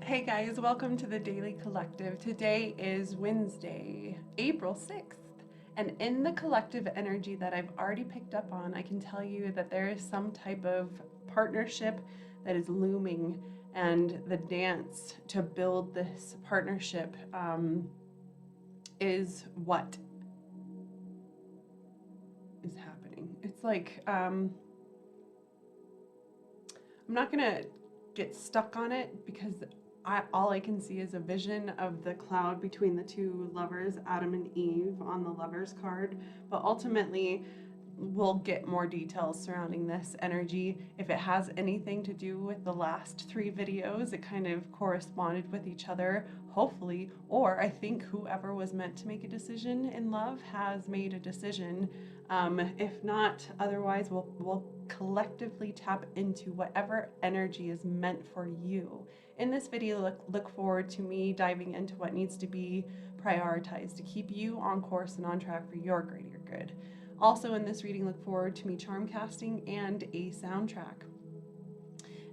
Hey guys, welcome to the Daily Collective. Today is Wednesday, April 6th, and in the collective energy that I've already picked up on, I can tell you that there is some type of partnership that is looming, and the dance to build this partnership is what is happening. It's like, I'm not gonna get stuck on it because all I can see is a vision of the cloud between the two lovers, Adam and Eve, on the lovers card. But ultimately, we'll get more details surrounding this energy. If it has anything to do with the last 3 videos, it kind of corresponded with each other, hopefully. Or I think whoever was meant to make a decision in love has made a decision. If not, otherwise we'll collectively tap into whatever energy is meant for you. In this video, look forward to me diving into what needs to be prioritized to keep you on course and on track for your greater good. Also in this reading, look forward to me charm casting and a soundtrack.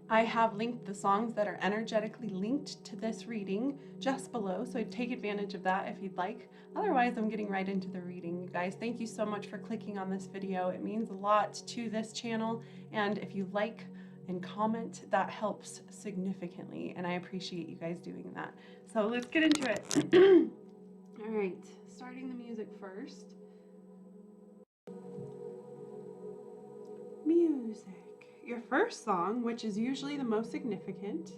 I have linked the songs that are energetically linked to this reading just below, so take advantage of that if you'd like. Otherwise, I'm getting right into the reading. You guys, thank you so much for clicking on this video. It means a lot to this channel, and if you like and comment, that helps significantly, and I appreciate you guys doing that. So let's get into it. All right, starting the music first. Music. Your first song, which is usually the most significant,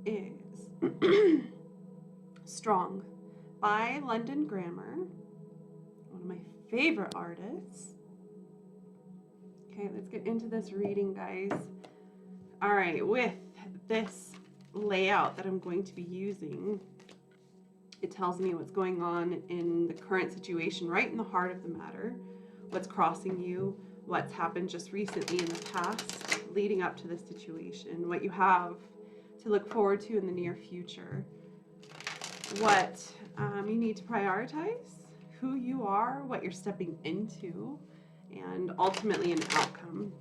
is Strong by London Grammar, one of my favorite artists. Okay, let's get into this reading, guys. All right, with this layout that I'm going to be using, it tells me what's going on in the current situation, right in the heart of the matter, what's crossing you, what's happened just recently in the past leading up to this situation, what you have to look forward to in the near future, what you need to prioritize, who you are, what you're stepping into, and ultimately an outcome.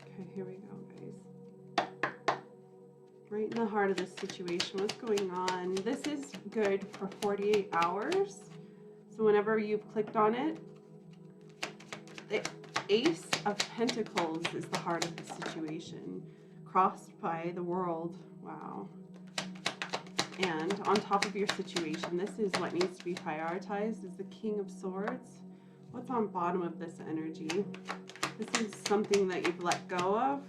Okay, here we go, guys. Right in the heart of this situation, what's going on? This is good for 48 hours. So whenever you've clicked on it, the Ace of Pentacles is the heart of the situation. Crossed by the world. Wow. And on top of your situation, this is what needs to be prioritized, is the King of Swords. What's on bottom of this energy? This is something that you've let go of.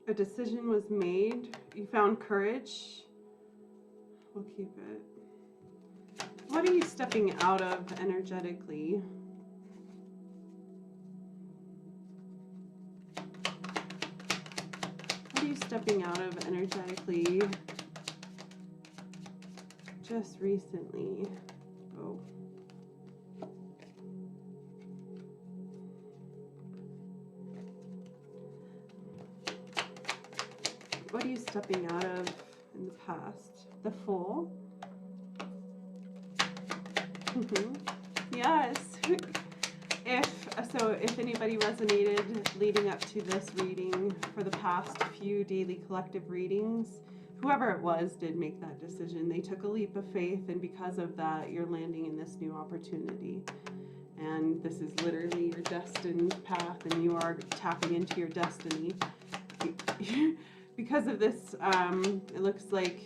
A decision was made. You found courage. We'll keep it. What are you stepping out of energetically? What are you stepping out of energetically just recently? Oh. What are you stepping out of in the past? The Fool. Yes. If anybody resonated leading up to this reading for the past few daily collective readings, whoever it was did make that decision. They took a leap of faith, and because of that, you're landing in this new opportunity. And this is literally your destined path, and you are tapping into your destiny. Because of this, it looks like,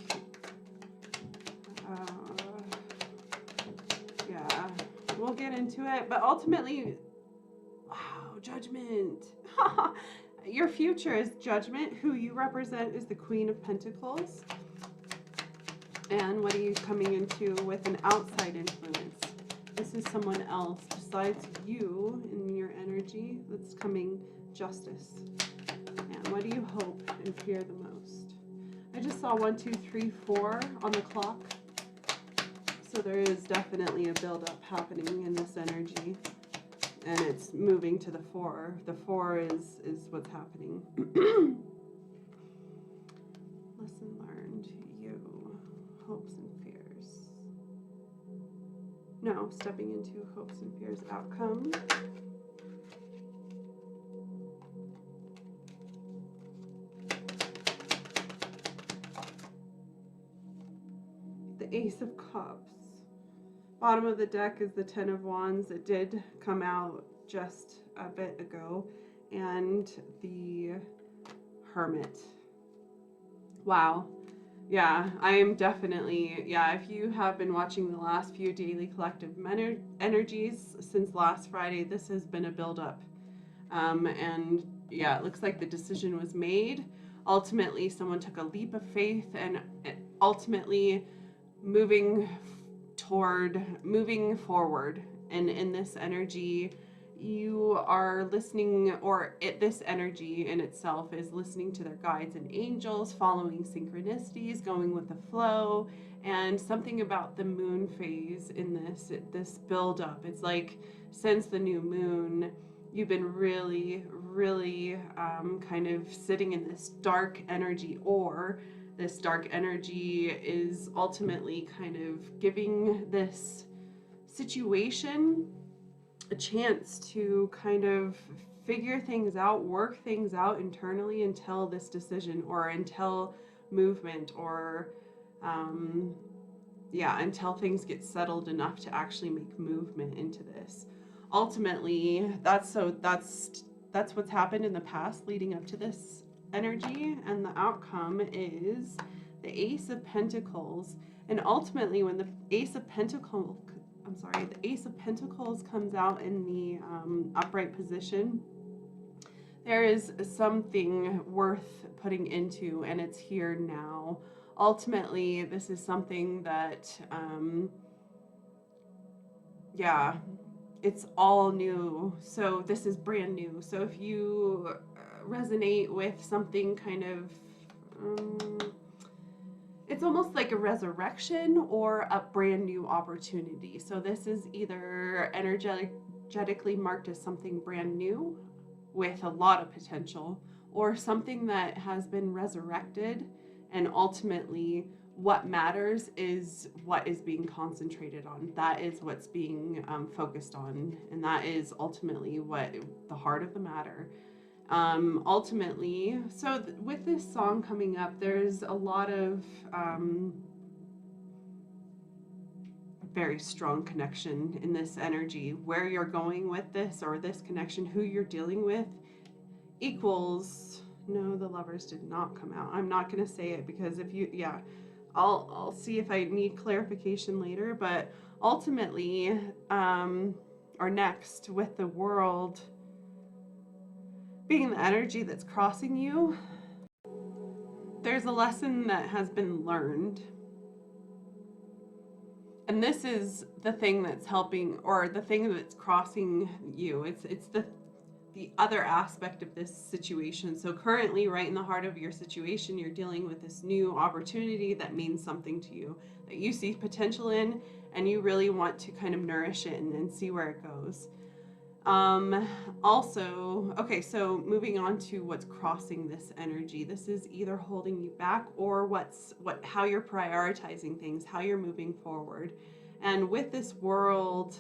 yeah, we'll get into it, but ultimately, wow, Judgment. Your future is Judgment. Who you represent is the Queen of Pentacles. And what are you coming into with an outside influence? This is someone else besides you in your energy that's coming justice. And what do you hope and fear the most? I just saw 1, 2, 3, 4 on the clock. So there is definitely a buildup happening in this energy. And it's moving to the 4. The 4 is what's happening. Lesson learned. You. No, stepping into hopes and fears outcome. The Ace of Cups. Bottom of the deck is the Ten of Wands. It did come out just a bit ago. And the Hermit. Wow. Yeah, I am definitely, yeah, if you have been watching the last few daily collective energies since last Friday, this has been a buildup. And yeah, it looks like the decision was made. Ultimately, someone took a leap of faith and ultimately moving forward. And in this energy, you are listening, or this energy in itself is listening to their guides and angels, following synchronicities, going with the flow. And something about the moon phase in this build up, it's like since the new moon, you've been really kind of sitting in this dark energy, or this dark energy is ultimately kind of giving this situation a chance to kind of figure things out, work things out internally until this decision, or until movement, or until things get settled enough to actually make movement into this. Ultimately, that's what's happened in the past leading up to this energy, and the outcome is the Ace of Pentacles. And ultimately, when the Ace of Pentacles comes out in the upright position, there is something worth putting into, and it's here now. Ultimately, this is something that, it's all new. So this is brand new. So if you resonate with something kind of, it's almost like a resurrection or a brand new opportunity. So this is either energetically marked as something brand new with a lot of potential, or something that has been resurrected, and ultimately what matters is what is being concentrated on. That is what's being focused on, and that is ultimately what the heart of the matter. Ultimately, so with this song coming up, there's a lot of very strong connection in this energy. Where you're going with this, or this connection, who you're dealing with, equals, no, the Lovers did not come out. I'm not going to say it because if you, I'll see if I need clarification later, but ultimately, or next with the World being the energy that's crossing you, there's a lesson that has been learned. And this is the thing that's helping, or the thing that's crossing you. It's the other aspect of this situation. So currently, right in the heart of your situation, you're dealing with this new opportunity that means something to you, that you see potential in, and you really want to kind of nourish it and see where it goes. Also, okay, so moving on to what's crossing this energy. This is either holding you back, or how you're prioritizing things, how you're moving forward. And with this World,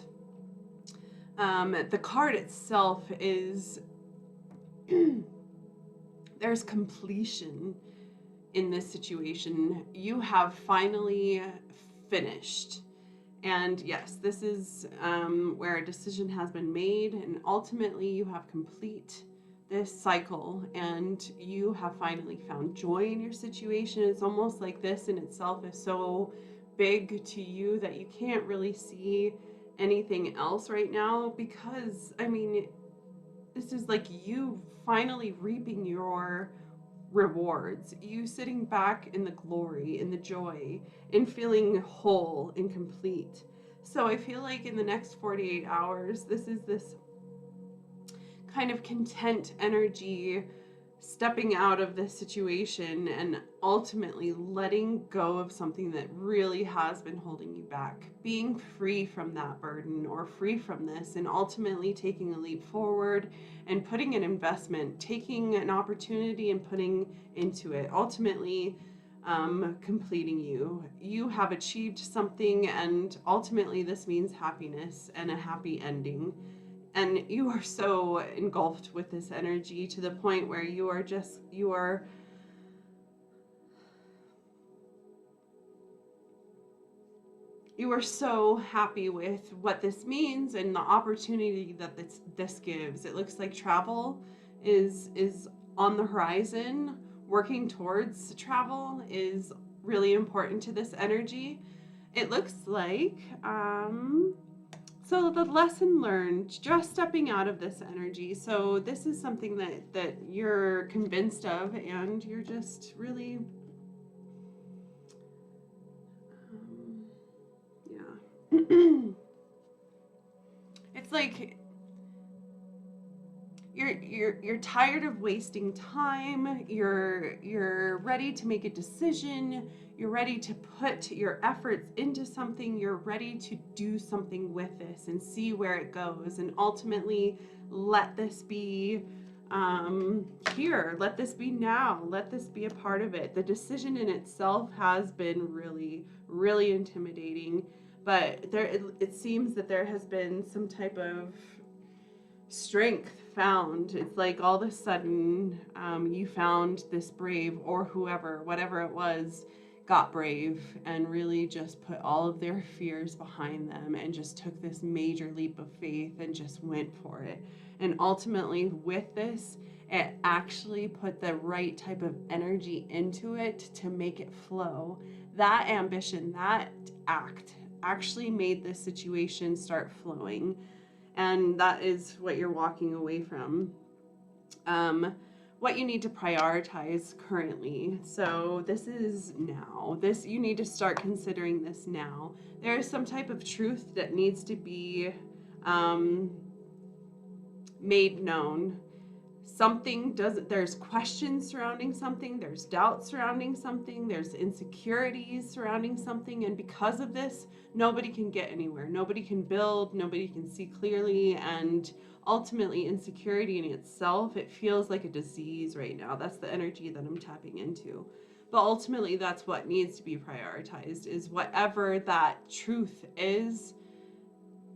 the card itself is there's completion in this situation. You have finally finished. And yes, this is where a decision has been made, and ultimately you have complete this cycle, and you have finally found joy in your situation. It's almost like this in itself is so big to you that you can't really see anything else right now, because I mean, this is like you finally reaping your rewards, you sitting back in the glory, in the joy, in feeling whole and complete. So I feel like in the next 48 hours, this is this kind of content energy, stepping out of this situation and ultimately letting go of something that really has been holding you back, being free from that burden, or free from this, and ultimately taking a leap forward and putting an investment, taking an opportunity and putting into it. Ultimately, completing you. You have achieved something, and ultimately this means happiness and a happy ending. And you are so engulfed with this energy to the point where you are so happy with what this means and the opportunity that this gives. It looks like travel is on the horizon. Working towards travel is really important to this energy. It looks like so the lesson learned, just stepping out of this energy. So this is something that you're convinced of, and you're just really yeah. It's like you're tired of wasting time. You're ready to make a decision. You're ready to put your efforts into something. You're ready to do something with this and see where it goes, and ultimately let this be here. Let this be now. Let this be a part of it. The decision in itself has been really, really intimidating, but it seems that there has been some type of strength found. It's like all of a sudden you found this brave, or whoever, whatever it was, got brave and really just put all of their fears behind them and just took this major leap of faith and just went for it. And ultimately with this, it actually put the right type of energy into it to make it flow. That ambition, that act actually made this situation start flowing. And that is what you're walking away from. What you need to prioritize currently. So this is now. You need to start considering this now. There is some type of truth that needs to be made known. There's questions surrounding something, there's doubts surrounding something, there's insecurities surrounding something, and because of this, nobody can get anywhere. Nobody can build, nobody can see clearly, and ultimately insecurity in itself, it feels like a disease right now. That's the energy that I'm tapping into. But ultimately, that's what needs to be prioritized, is whatever that truth is,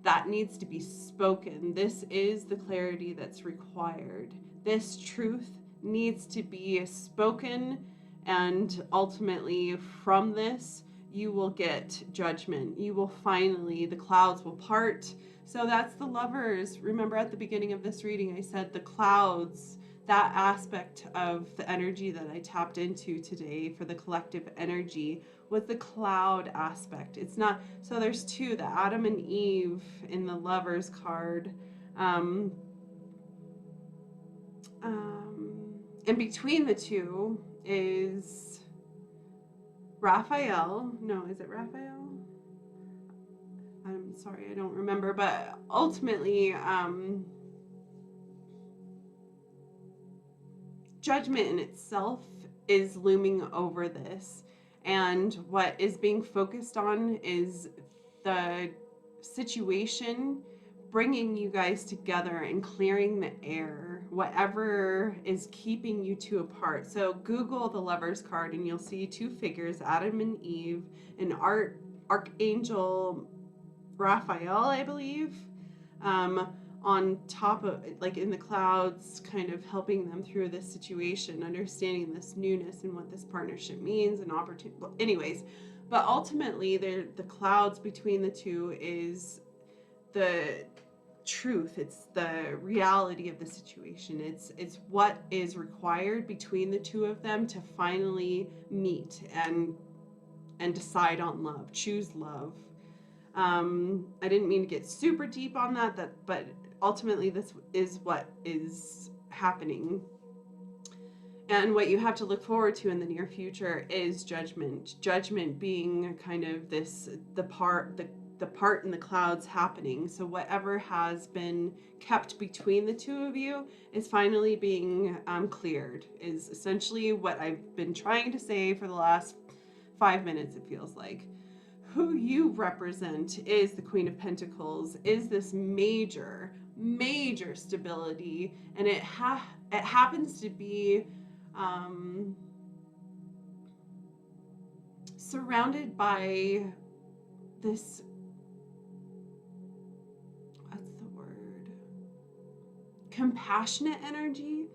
that needs to be spoken. This is the clarity that's required. This truth needs to be spoken, and ultimately from this, you will get judgment. You will finally, the clouds will part. So that's the Lovers. Remember at the beginning of this reading, I said the clouds, that aspect of the energy that I tapped into today for the collective energy was the cloud aspect. It's not, so there's two, the Adam and Eve in the Lovers card. In between the two is Raphael. No, is it Raphael? I'm sorry, I don't remember. But ultimately, judgment in itself is looming over this. And what is being focused on is the situation bringing you guys together and clearing the air, whatever is keeping you two apart. So Google the Lovers card and you'll see two figures, Adam and Eve, and Archangel Raphael, I believe, on top of, like in the clouds, kind of helping them through this situation, understanding this newness and what this partnership means and opportunity. Anyways, but ultimately, the clouds between the two is the truth. It's the reality of the situation. It's what is required between the two of them to finally meet and decide on love, choose love. I didn't mean to get super deep on that, but ultimately this is what is happening. And what you have to look forward to in the near future is judgment. Judgment being kind of the part in the clouds happening. So whatever has been kept between the two of you is finally being cleared, is essentially what I've been trying to say for the last 5 minutes, it feels like. Who you represent is the Queen of Pentacles, is this major stability, and it happens to be surrounded by this, what's the word? Compassionate energy,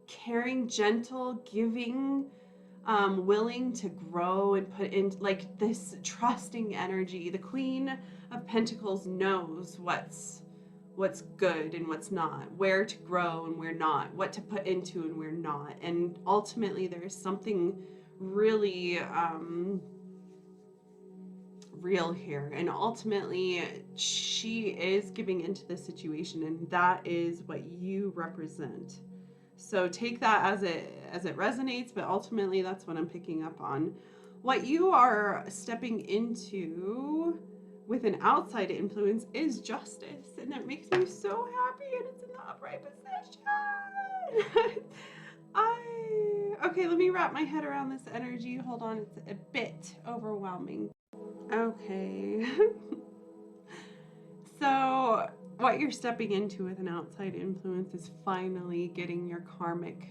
caring, gentle, giving, willing to grow and put in, like, this trusting energy. The Queen of Pentacles knows what's good and what's not, where to grow and where not, what to put into and where not. And ultimately there is something really real here, and ultimately she is giving into the situation, and that is what you represent. So take that as it resonates, but ultimately that's what I'm picking up on. What you are stepping into with an outside influence is justice, and it makes me so happy, and it's in the upright position. Okay, let me wrap my head around this energy. Hold on, it's a bit overwhelming. Okay. So what you're stepping into with an outside influence is finally getting your karmic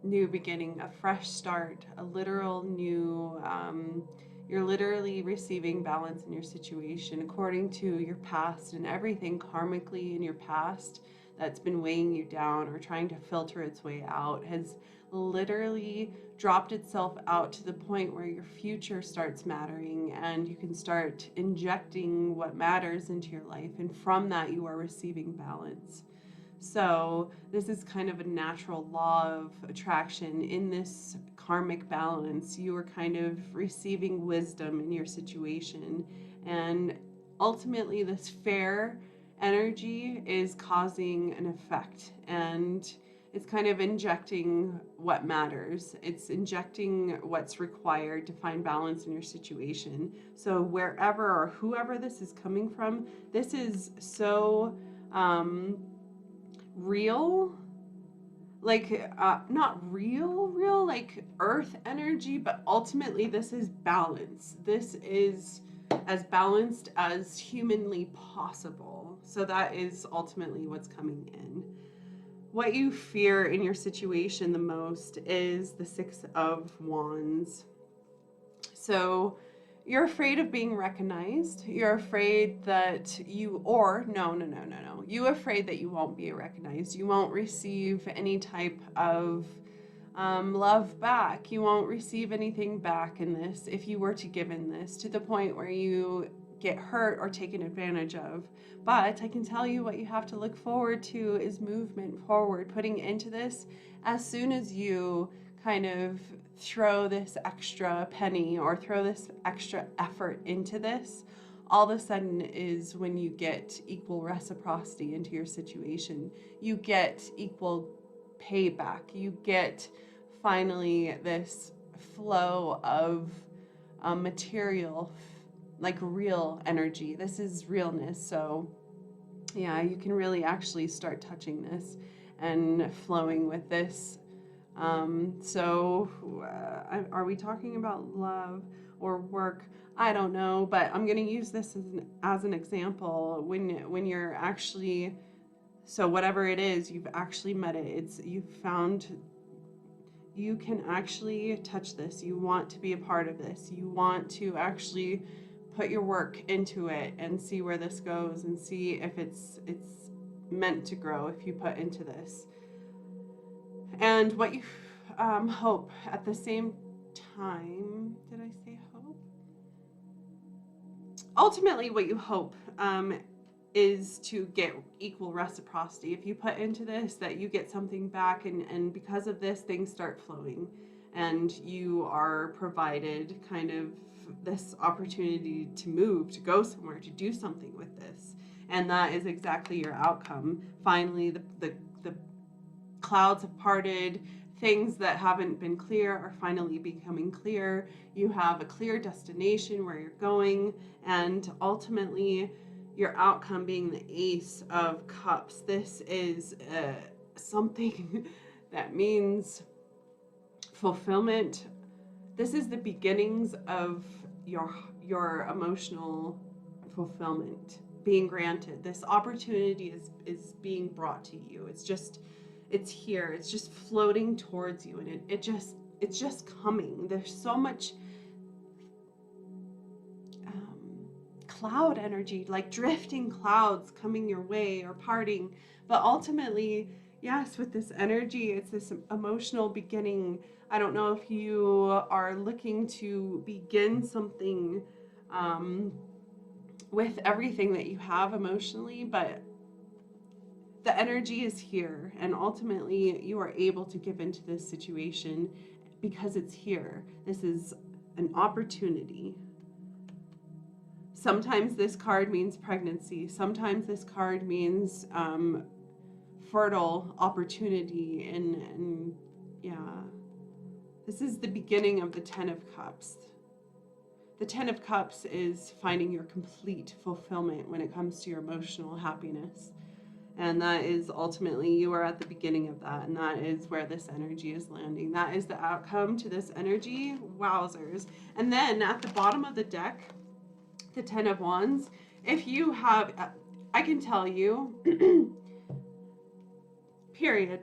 new beginning, a fresh start, a literal new, you're literally receiving balance in your situation according to your past, and everything karmically in your past that's been weighing you down or trying to filter its way out has literally dropped itself out to the point where your future starts mattering, and you can start injecting what matters into your life, and from that you are receiving balance. So this is kind of a natural law of attraction. In this karmic balance, you are kind of receiving wisdom in your situation, and ultimately this fair energy is causing an effect, and it's kind of injecting what matters. It's injecting what's required to find balance in your situation. So wherever or whoever this is coming from, this is so real, like not real like earth energy, but ultimately this is balance. This is as balanced as humanly possible. So that is ultimately what's coming in. What you fear in your situation the most is the Six of Wands. So you're afraid of being recognized. You're afraid that you, or no. You're afraid that you won't be recognized. You won't receive any type of love back. You won't receive anything back in this if you were to give in this, to the point where you get hurt or taken advantage of. But I can tell you what you have to look forward to is movement forward, putting into this. As soon as you kind of throw this extra penny or throw this extra effort into this, all of a sudden is when you get equal reciprocity into your situation. You get equal payback. You get finally this flow of material, like real energy. This is realness. So yeah, you can really actually start touching this and flowing with this. Are we talking about love or work? I don't know, but I'm going to use this as an example. When you're actually, so whatever it is, you've actually met it. You've found you can actually touch this. You want to be a part of this. You want to actually put your work into it and see where this goes, and see if it's meant to grow if you put into this. And what you hope at the same time, did I say hope? Ultimately, what you hope is to get equal reciprocity. If you put into this, that you get something back, and because of this, things start flowing, and you are provided kind of this opportunity to move, to go somewhere, to do something with this. And that is exactly your outcome. Finally, the clouds have parted. Things that haven't been clear are finally becoming clear. You have a clear destination where you're going, and ultimately your outcome being the Ace of Cups. This is something that means fulfillment. This is the beginnings of your emotional fulfillment being granted. This opportunity is being brought to you. It's here. It's just floating towards you, and it just it's just coming. There's so much cloud energy, like drifting clouds coming your way or parting. But ultimately, yes, with this energy, it's this emotional beginning. I don't know if you are looking to begin something with everything that you have emotionally, but the energy is here, and ultimately you are able to give into this situation because it's here. This is an opportunity. Sometimes this card means pregnancy. Sometimes this card means fertile opportunity. And yeah, this is the beginning of the 10 of Cups. The 10 of Cups is finding your complete fulfillment when it comes to your emotional happiness. And that is ultimately, you are at the beginning of that. And that is where this energy is landing. That is the outcome to this energy. Wowzers. And then at the bottom of the deck, the 10 of Wands, if you have, I can tell you, period,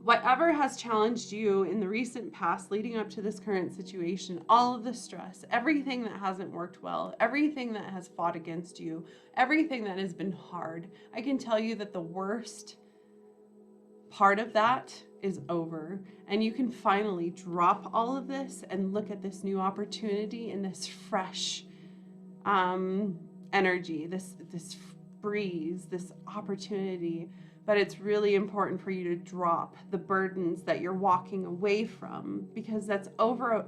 whatever has challenged you in the recent past leading up to this current situation, all of the stress, everything that hasn't worked well, everything that has fought against you, everything that has been hard, I can tell you that the worst part of that is over, and you can finally drop all of this and look at this new opportunity in this fresh energy, this breeze, this opportunity. But it's really important for you to drop the burdens that you're walking away from, because that's over.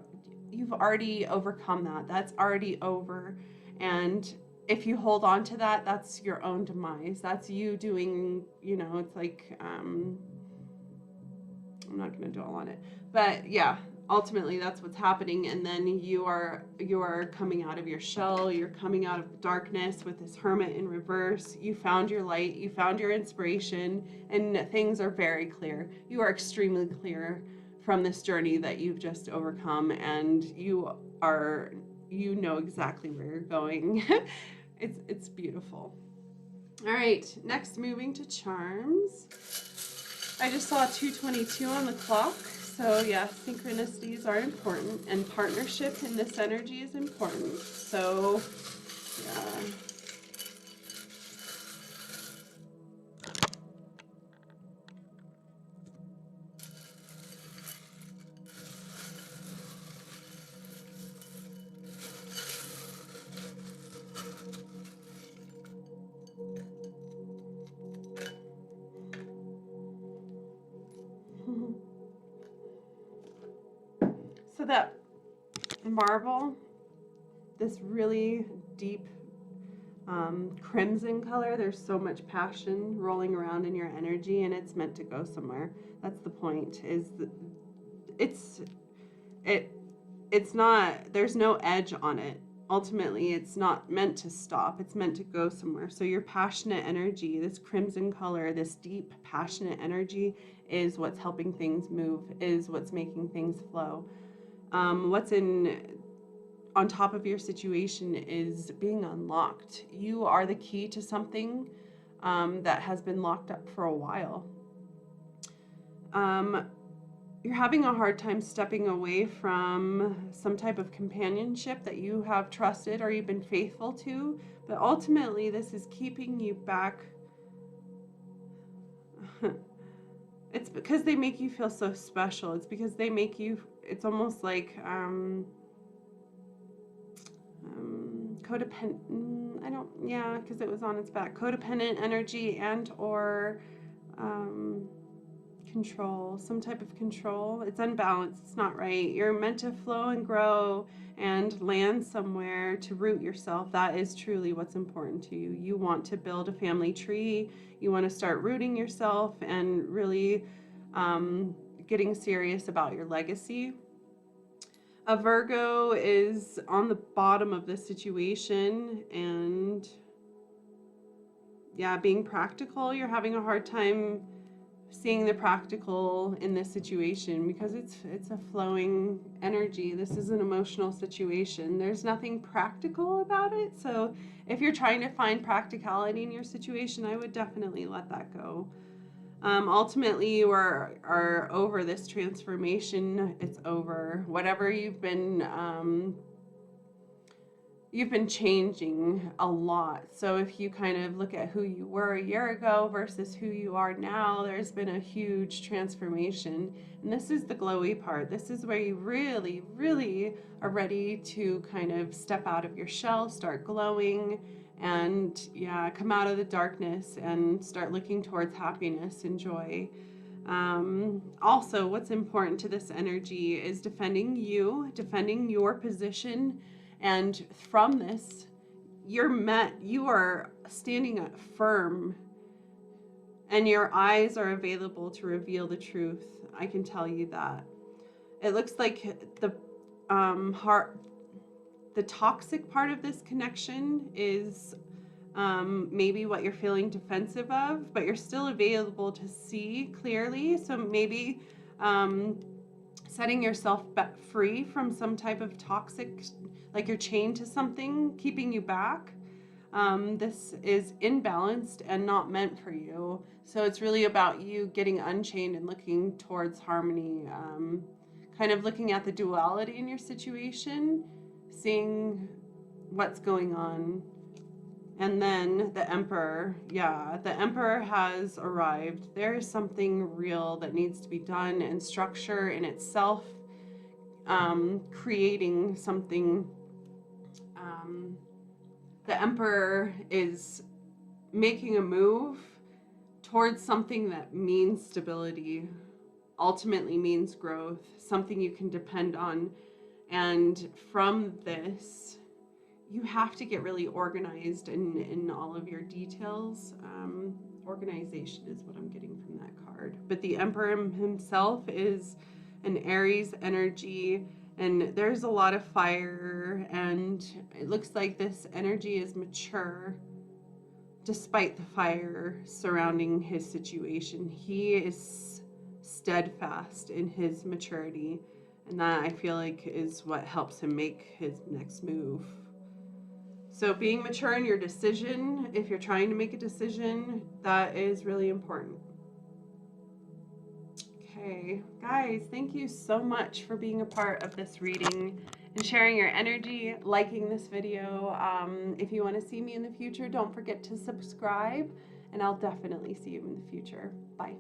You've already overcome that. That's already over. And if you hold on to that, that's your own demise. That's you doing, you know, it's like, I'm not going to dwell on it, but yeah, ultimately that's what's happening. And then you are coming out of your shell. You're coming out of the darkness with this Hermit in reverse. You found your light, you found your inspiration, and things are very clear. You are extremely clear from this journey that you've just overcome, and you know exactly where you're going. It's beautiful. All right, next, moving to charms. I just saw 2:22 on the clock. So yeah, synchronicities are important, and partnership in this energy is important. So yeah. So that marble, this really deep crimson color, there's so much passion rolling around in your energy, and it's meant to go somewhere. That's the point, is that it's not, there's no edge on it. Ultimately, it's not meant to stop. It's meant to go somewhere. So your passionate energy, this crimson color, this deep passionate energy, is what's helping things move, is what's making things flow. What's on top of your situation is being unlocked. You are the key to something that has been locked up for a while. You're having a hard time stepping away from some type of companionship that you have trusted or you've been faithful to, but ultimately this is keeping you back. It's because they make you feel so special. It's because they make you, it's almost like codependent, because it was on its back. Codependent energy and or control, some type of control. It's unbalanced. It's not right. You're meant to flow and grow and land somewhere to root yourself. That is truly what's important to you. You want to build a family tree. You want to start rooting yourself and really getting serious about your legacy. A Virgo is on the bottom of this situation, and yeah, being practical. You're having a hard time seeing the practical in this situation because it's a flowing energy. This is an emotional situation. There's nothing practical about it. So if you're trying to find practicality in your situation, I would definitely let that go. Ultimately, you are over this transformation. It's over. Whatever you've been changing a lot. So if you kind of look at who you were a year ago versus who you are now, there's been a huge transformation. And this is the glowy part. This is where you really, really are ready to kind of step out of your shell, start glowing, and yeah, come out of the darkness and start looking towards happiness and joy. Also, what's important to this energy is defending you, defending your position. And from this, you are standing up firm, and your eyes are available to reveal the truth. I can tell you that. It looks like the toxic part of this connection is maybe what you're feeling defensive of, but you're still available to see clearly. So maybe setting yourself free from some type of toxic, like you're chained to something keeping you back. This is imbalanced and not meant for you. So it's really about you getting unchained and looking towards harmony, kind of looking at the duality in your situation, seeing what's going on. And then the Emperor, yeah, the Emperor has arrived. There is something real that needs to be done, and structure in itself, creating something. The Emperor is making a move towards something that means stability, ultimately means growth, something you can depend on. And from this, you have to get really organized in all of your details. Organization is what I'm getting from that card. But the Emperor himself is an Aries energy, and there's a lot of fire, and it looks like this energy is mature despite the fire surrounding his situation. He is steadfast in his maturity, and that, I feel like, is what helps him make his next move. So being mature in your decision, if you're trying to make a decision, that is really important. Okay, guys, thank you so much for being a part of this reading and sharing your energy, liking this video. If you want to see me in the future, don't forget to subscribe, and I'll definitely see you in the future. Bye.